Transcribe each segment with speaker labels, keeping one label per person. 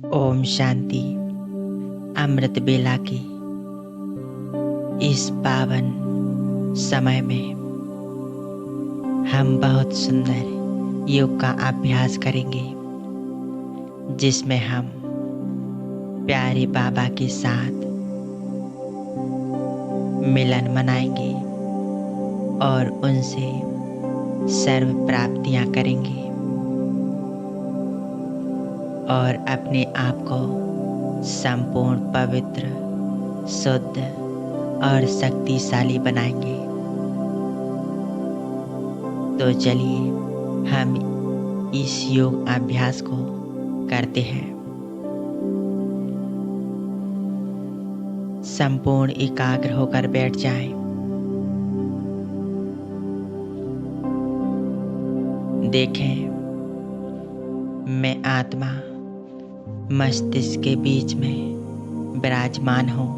Speaker 1: ओम शांति। अमृत बेला की इस पावन समय में हम बहुत सुंदर योग का अभ्यास करेंगे, जिसमें हम प्यारे बाबा के साथ मिलन मनाएंगे और उनसे सर्व प्राप्तियां करेंगे और अपने आप को संपूर्ण पवित्र, शुद्ध और शक्तिशाली बनाएंगे। तो चलिए हम इस योग अभ्यास को करते हैं। संपूर्ण एकाग्र होकर बैठ जाएं। देखें, मैं आत्मा मस्तिष्क के बीच में विराजमान हूँ।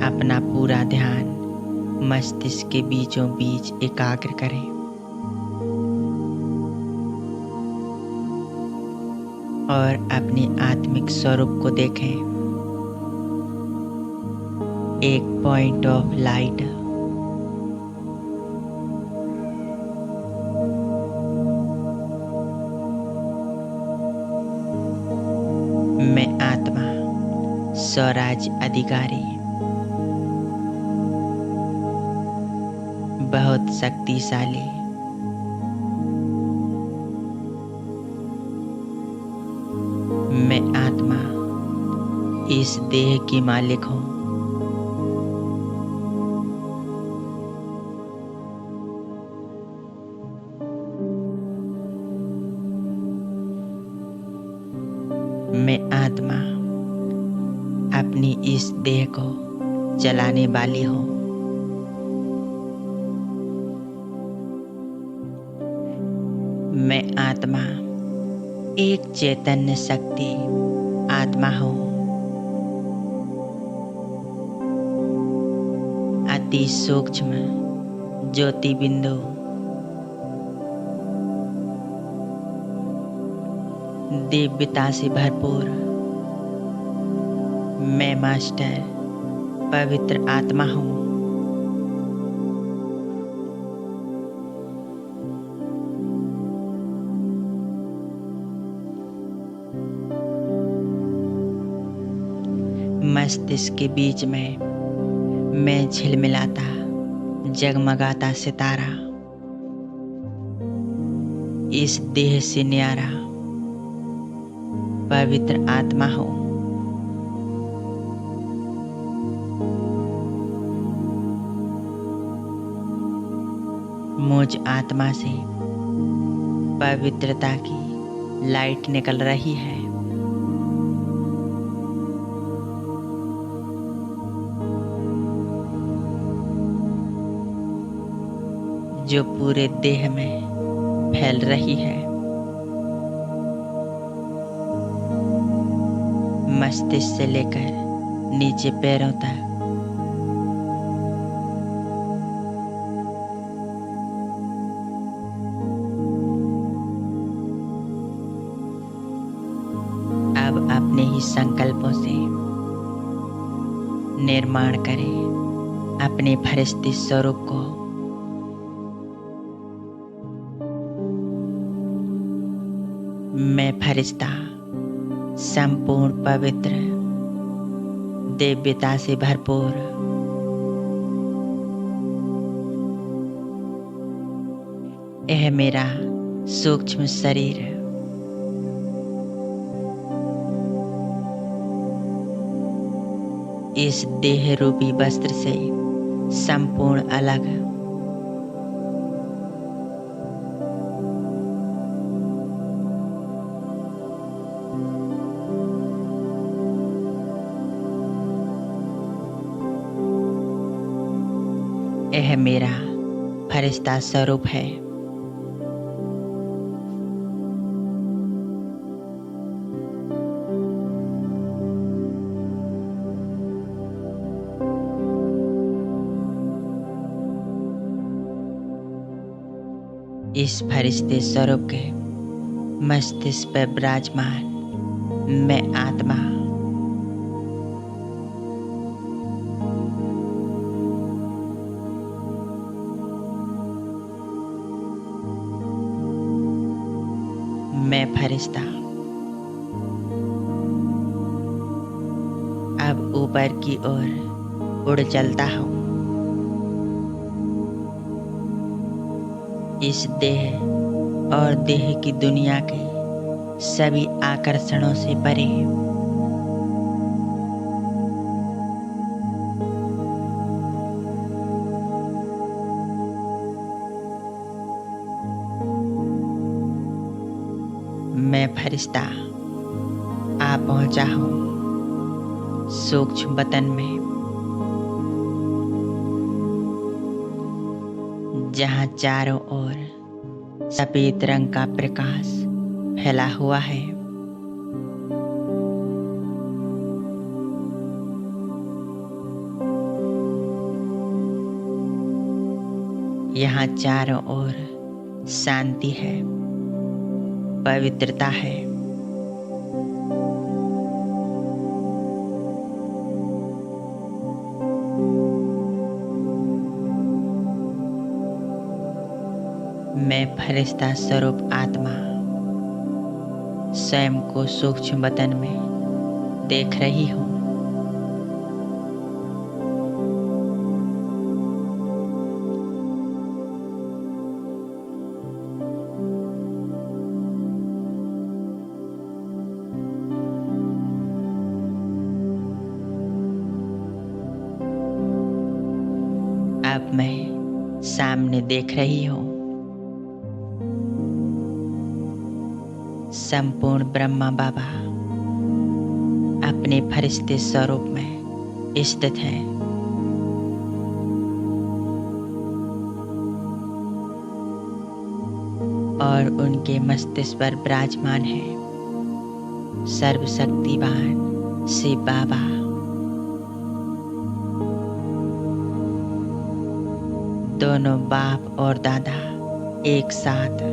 Speaker 1: अपना पूरा ध्यान मस्तिष्क के बीचों बीच एकाग्र करें और अपने आत्मिक स्वरूप को देखें। एक पॉइंट ऑफ लाइट मैं आत्मा स्वराज्य अधिकारी, बहुत शक्तिशाली, मैं आत्मा इस देह की मालिक हूँ। मैं आत्मा अपनी इस देह को चलाने वाली हूँ। मैं आत्मा एक चैतन्य शक्ति आत्मा हूँ। अति सूक्ष्म ज्योति बिंदु, दिव्यता से भरपूर मैं मास्टर पवित्र आत्मा हूँ। मस्तिष्क के बीच में मैं झिलमिलाता जगमगाता सितारा, इस देह से न्यारा पवित्र आत्मा हूँ। मुझ आत्मा से पवित्रता की लाइट निकल रही है। जो पूरे देह में फैल रही है। मस्तिष्क से लेकर नीचे पैरों तक अब अपने ही संकल्पों से निर्माण करें अपने फरिश्ते स्वरूप को। मैं फरिश्ता संपूर्ण पवित्र, दिव्यता से भरपूर, यह मेरा सूक्ष्म शरीर इस देह रूपी वस्त्र से संपूर्ण अलग। यह मेरा फरिश्ता स्वरूप है। इस फरिश्ते स्वरूप के मस्तिष्क पर विराजमान मैं आत्मा मैं फरिश्ता अब ऊपर की ओर उड़ चलता हूँ। इस देह और देह की दुनिया के सभी आकर्षणों से परे मैं फरिश्ता आ पहुंचा हूँ सूक्ष्म वतन में, जहाँ चारों ओर सफेद रंग का प्रकाश फैला हुआ है। यहाँ चारों ओर शांति है, पवित्रता है। मैं फरिश्ता स्वरूप आत्मा स्वयं को सूक्ष्म वतन में देख रही हूँ। अब मैं सामने देख रही हूँ संपूर्ण ब्रह्मा बाबा अपने फरिश्ते स्वरूप में स्थित हैं। और उनके मस्तिष्क पर विराजमान है सर्वशक्तिवान शिव बाबा। दोनों बाप और दादा एक साथ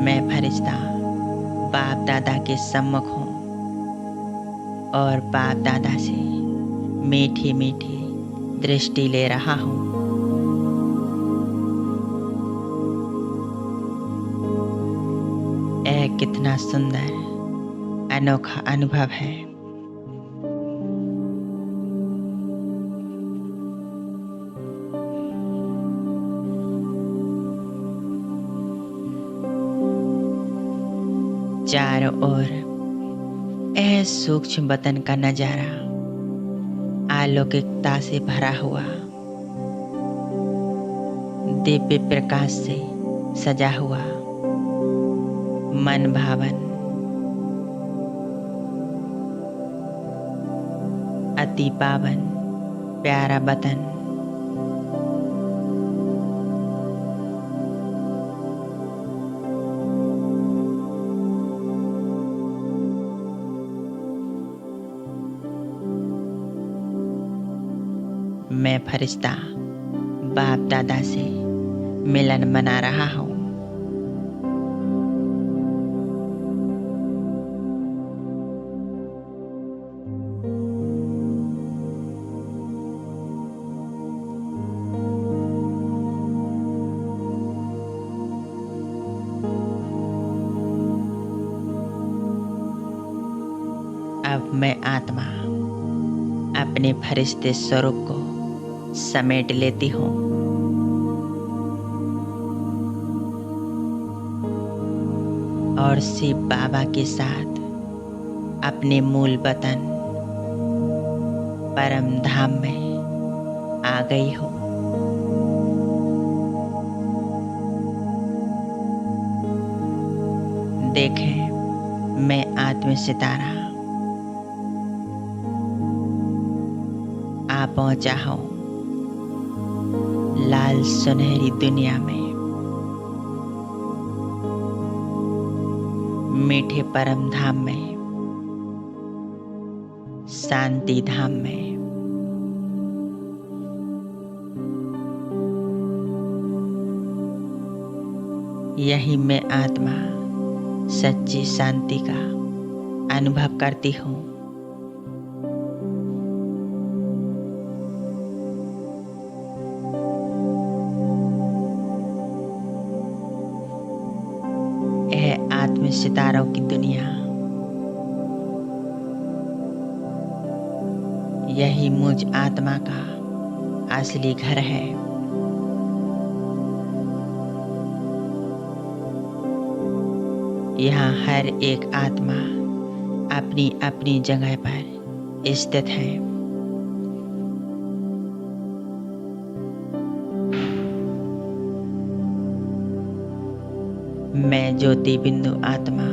Speaker 1: मैं फरिश्ता बाप दादा के सम्मुख हूँ और बाप दादा से मीठी मीठी दृष्टि ले रहा हूँ। यह कितना सुंदर अनोखा अनुभव है। चारों ओर यह सूक्ष्म वतन का नजारा अलौकिकता से भरा हुआ, दिव्य प्रकाश से सजा हुआ, मन भावन, अति पावन प्यारा वतन। मैं फरिश्ता बाप दादा से मिलन मना रहा हूँ। अब मैं आत्मा अपने फरिश्ते स्वरूप को समेट लेती हूँ और शिव बाबा के साथ अपने मूल वतन परम धाम में आ गई हूँ। देखें, मैं आत्म सितारा आ पहुंचा हूँ लाल सुनहरी दुनिया में। मीठे परम धाम में शांति धाम में। यही मैं आत्मा सच्ची शांति का अनुभव करती हूँ। यह आत्म सितारों की दुनिया, यही मुझ आत्मा का असली घर है। यहाँ हर एक आत्मा अपनी अपनी जगह पर स्थित है। मैं ज्योति बिंदु आत्मा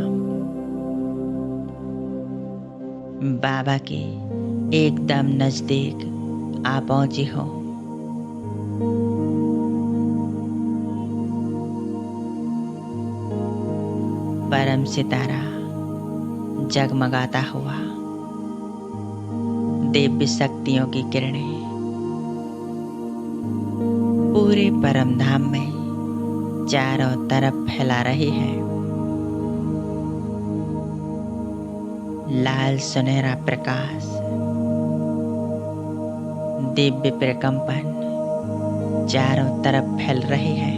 Speaker 1: बाबा के एकदम नजदीक आ पहुंची हूँ। परम सितारा जगमगाता हुआ, दिव्य शक्तियों की किरणें पूरे परम धाम में चारों तरफ फैला रही है। लाल सुनहरा प्रकाश, दिव्य प्रकंपन चारों तरफ फैल रहे हैं।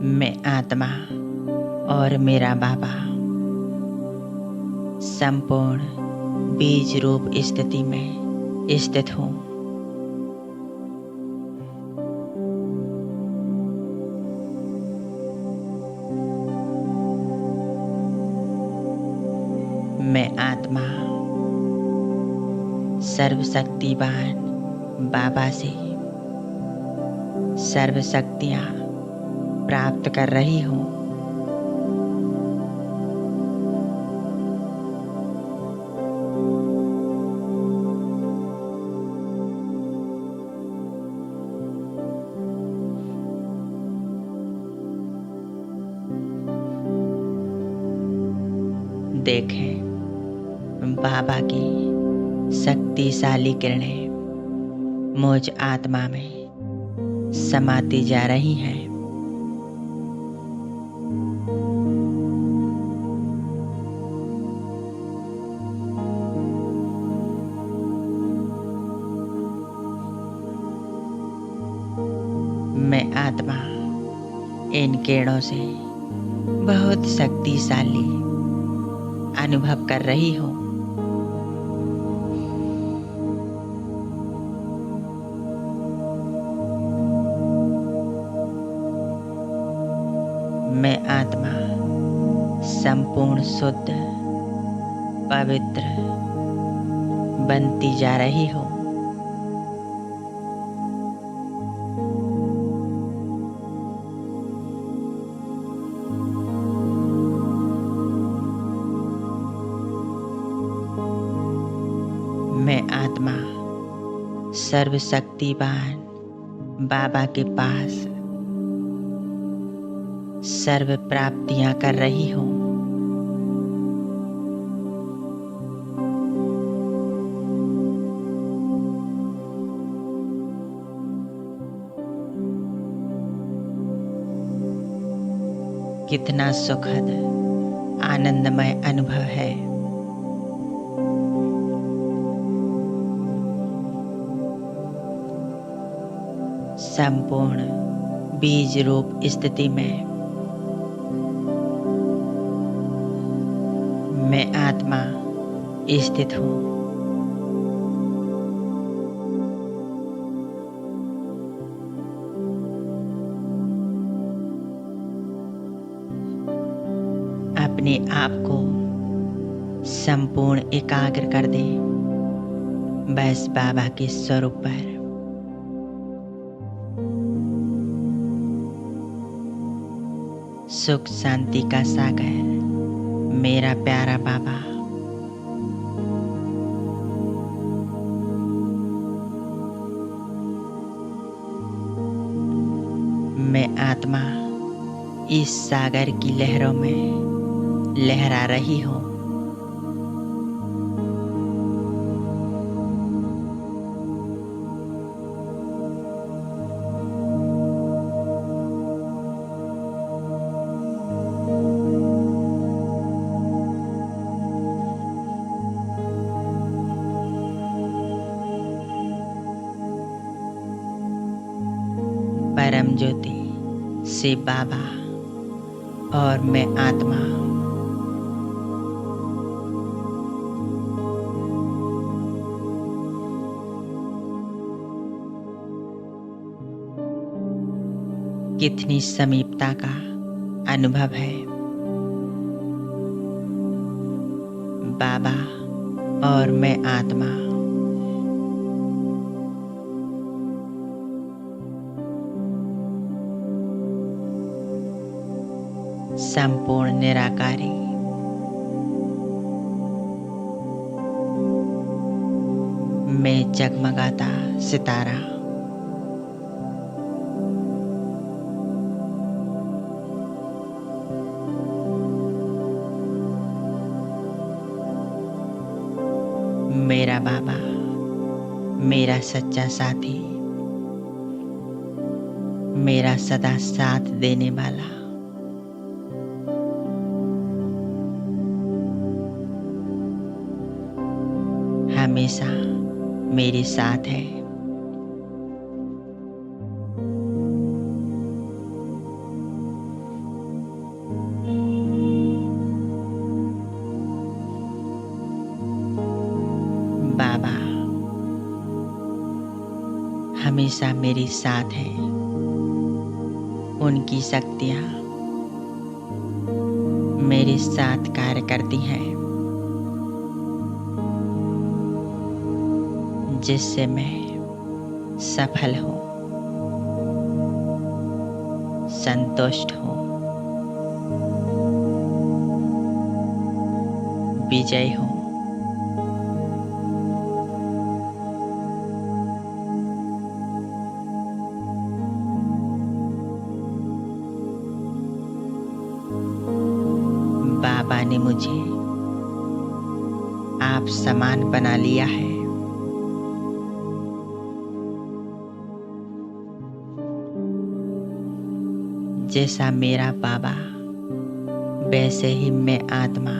Speaker 1: मैं आत्मा और मेरा बाबा संपूर्ण बीज रूप स्थिति में स्थित हूँ। मैं आत्मा सर्वशक्तिवान बाबा से सर्व शक्तियाँ प्राप्त कर रही हूँ। देखें, बाबा की शक्तिशाली किरणें मुझ आत्मा में समाती जा रही हैं। मैं आत्मा इन किरणों से बहुत शक्तिशाली अनुभव कर रही हूँ। मैं आत्मा संपूर्ण शुद्ध पवित्र बनती जा रही हूँ। मैं आत्मा सर्वशक्तिवान बाबा के पास सर्व प्राप्तियां कर रही हूँ। कितना सुखद आनंदमय अनुभव है। संपूर्ण बीज रूप स्थिति में मैं आत्मा स्थित हूँ। अपने आप को संपूर्ण एकाग्र कर दे बस बाबा के स्वरूप पर। सुख शांति का सागर मेरा प्यारा बाबा। मैं आत्मा इस सागर की लहरों में लहरा रही हूँ। परम ज्योति शिव बाबा और मैं आत्मा कितनी समीपता का अनुभव है। बाबा और मैं आत्मा संपूर्ण निराकारी मैं जगमगाता सितारा। मेरा बाबा मेरा सच्चा साथी, मेरा सदा साथ देने वाला। हमेशा मेरे साथ है। बाबा हमेशा मेरे साथ है। उनकी शक्तियाँ मेरे साथ कार्य करती हैं, जिससे मैं सफल हूँ, संतुष्ट हूँ, विजयी हूँ। बाबा ने मुझे आप समान बना लिया है। जैसा मेरा बाबा वैसे ही मैं आत्मा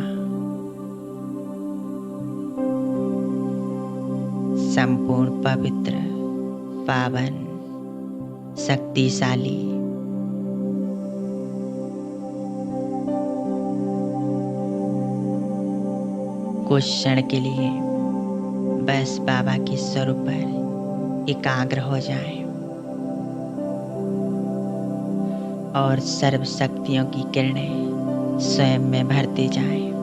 Speaker 1: संपूर्ण पवित्र, पावन, शक्तिशाली, कुछ क्षण के लिए बस बाबा के स्वरूप पर एकाग्र हो जाएं और सर्व शक्तियों की किरणें स्वयं में भरते जाएं।